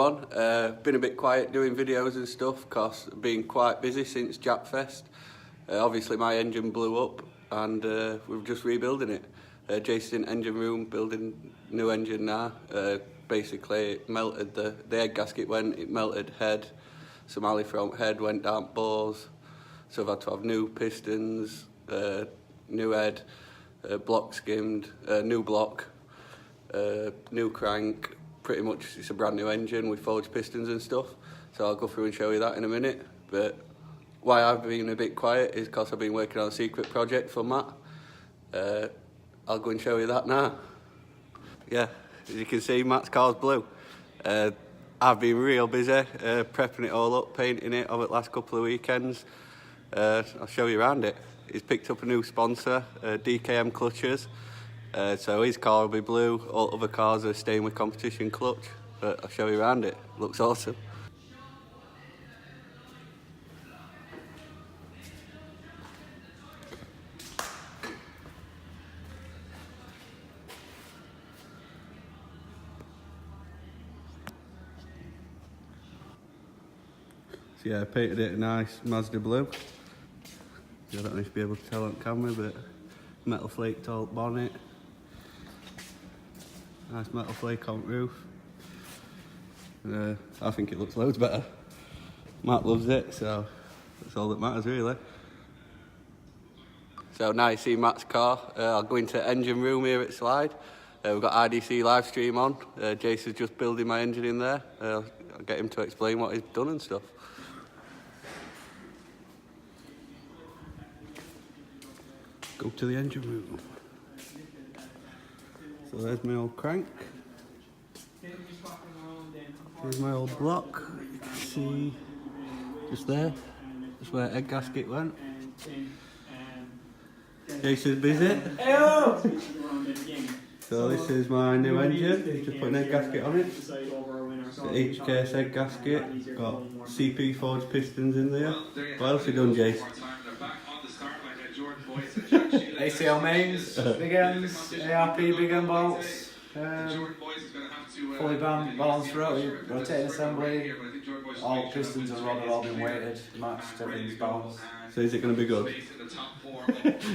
everyone. Been a bit quiet doing videos and stuff because I've been quite busy since Japfest. Obviously my engine blew up and we're just rebuilding it. Jason's in engine room building new engine now. Basically it melted, the head gasket went, it melted head, some alley front head went down balls, so I've had to have new pistons, new head, block skimmed, new block, new crank. Pretty much it's a brand new engine with forged pistons and stuff, so I'll go through and show you that in a minute. But why I've been a bit quiet is because I've been working on a secret project for Matt. I'll go and show you that now. Yeah, as you can see, Matt's car's blue. I've been real busy prepping it all up, painting it over the last couple of weekends. I'll show you around it. He's picked up a new sponsor, DKM clutches. So his car will be blue, all other cars are staying with competition clutch, but I'll show you around it. Looks awesome. So yeah, I painted it a nice Mazda blue. I don't know if you'll be able to tell on camera, but metal flake top bonnet. Nice metal flake on roof. I think it looks loads better. Matt loves it, so that's all that matters really. So now you see Matt's car. I'll go into engine room here at Slide. We've got IDC live stream on. Jason's just building my engine in there. I'll get him to explain what he's done and stuff. Go to the engine room. So there's my old crank. Here's my old block. You can see just there. That's where egg gasket went. Jason's busy. So this is my new engine. Just put an egg gasket on it. It's an HKS egg gasket. Got CP forged pistons in there. What else have you done, Jace? ACL mains, big ends, ARP big end bolts, fully balanced rotating assembly, all pistons and rod have all been weighted, matched, everything's balanced. So is it going to be good?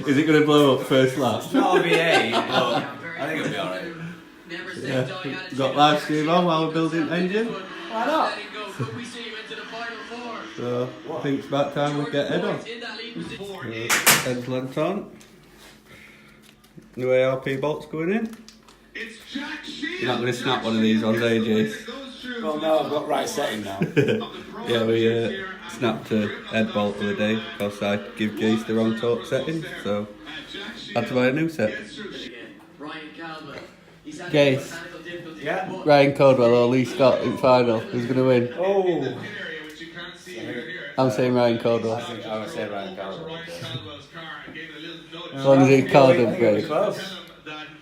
Is it going to blow up first lap? It's not a V8, but I think it'll be alright. Yeah. Got live stream on while we're building the engine. Why not? So I think it's about time we get head on. Head length on. New ARP bolts going in. You're not going to snap one of these ones, are you, Jace? Well, no, I've got right setting now. Yeah, we snapped a head bolt the other day because I give Jace the wrong torque setting, so I had to buy a new set. Jace. Yeah? Ryan Caldwell or Lee Scott in final. Who's going to win? Oh! I'm saying Ryan Caldwell. I would say Ryan Caldwell. As long as he's Caldwell, great.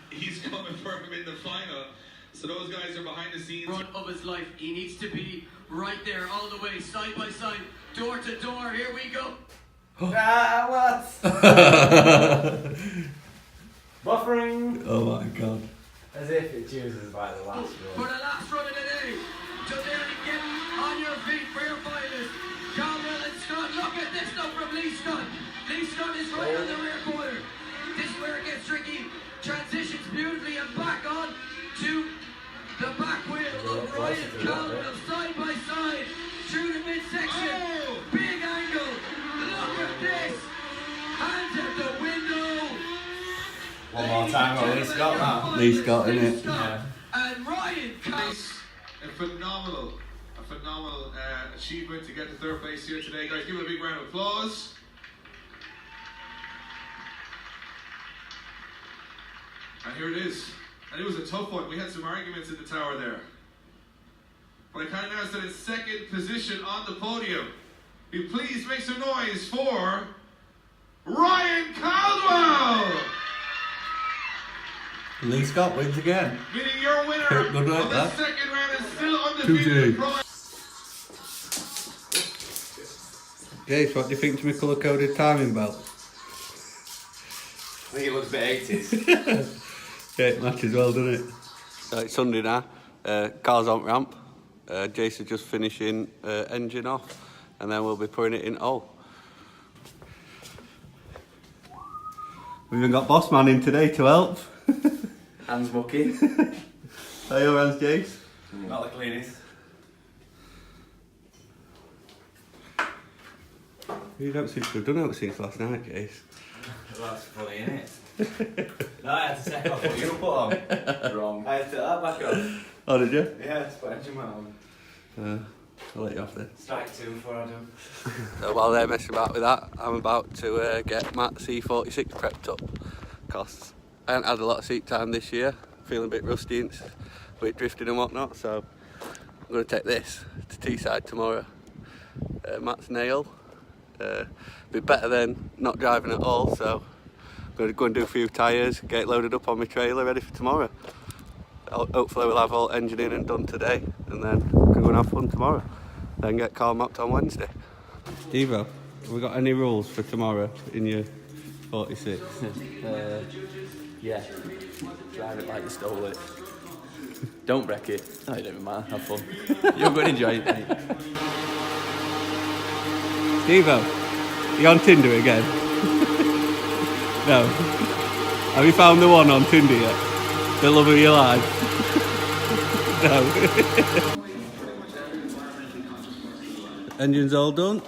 He's coming for him in the final. So those guys are behind the scenes. Run of his life. He needs to be right there, all the way, side by side, door to door. Here we go. What? Buffering. Oh my god. As if it chooses by the last For run. the last run of the day. So there you get on your feet for your finalists. Caldwell and Scott. Look at this though from Lee Scott. Lee Scott is right on the rear corner. This is where it gets tricky. Transitions beautifully and back on to the back wheel of Ryan Caldwell, side by side through the midsection. Big angle. Look at this. Hands at the window. One more time, at least got that. Lee Scott, innit? Yeah. And Ryan Caldwell. A phenomenal achievement to get to third place here today, guys. Give it a big round of applause. And here it is. And it was a tough one. We had some arguments in the tower there. But I kind of announced that in second position on the podium. Will you please make some noise for Ryan Caldwell! Lee Scott wins again. Meaning your winner Good like of the that. second round is still undefeated. 2-2. Jace, what do you think to my colour-coded timing belt? I think it looks a bit 80s. Yeah, it matches well, doesn't it? So it's Sunday now. Car's on ramp. Jason's just finishing engine off, and then we'll be putting it in all. We've even got Boss Man in today to help. Hands mucky. How are your hands, Jace? Not the cleanest. You don't seem to have done it since last night, Jace. Well, that's funny, innit? No, I had to take off what you put on. Wrong. I had to take that back off. Oh, did you? Yeah, it's put engine on. I'll let you off then. Strike two before I do. So while they're messing about with that, I'm about to get Matt's E46 prepped up. Because I haven't had a lot of seat time this year. Feeling a bit rusty and a bit drifting and whatnot. So I'm going to take this to Teesside tomorrow. Matt's nail. Be better than not driving at all. So I'm going to go and do a few tyres, get it loaded up on my trailer, ready for tomorrow. Hopefully we'll have all engine in and done today, and then we can go and have fun tomorrow. Then get car mapped on Wednesday. Devo, have we got any rules for tomorrow in your 46? Yeah. Drive it like you stole it. Don't wreck it. No, it doesn't matter. Have fun. You're going to enjoy it, mate. Devo, you on Tinder again? No. Have you found the one on Tinder yet? The love of your life? No. Engine's all done.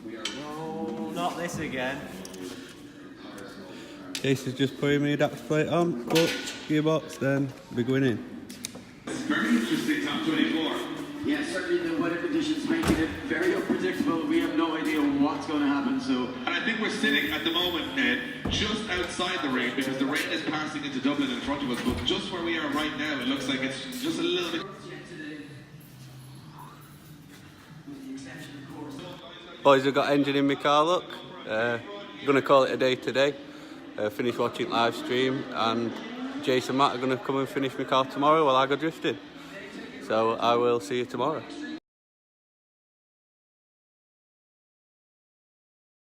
No, not this again. Jason's just putting me adapter plate on, clutch, gearbox, then we'll be going in. Very interesting top 24. Yeah, certainly the weather conditions making it very unpredictable. We have no idea what's going to happen, so... And I think we're sitting at the moment, Ned, just outside the rain because the rain is passing into Dublin in front of us, but just where we are right now, it looks like it's just a little bit... Boys, have got engine in my car, look. Gonna call it a day today. Finish watching live stream, and Jason and Matt are gonna come and finish my car tomorrow while I go drifting. So I will see you tomorrow.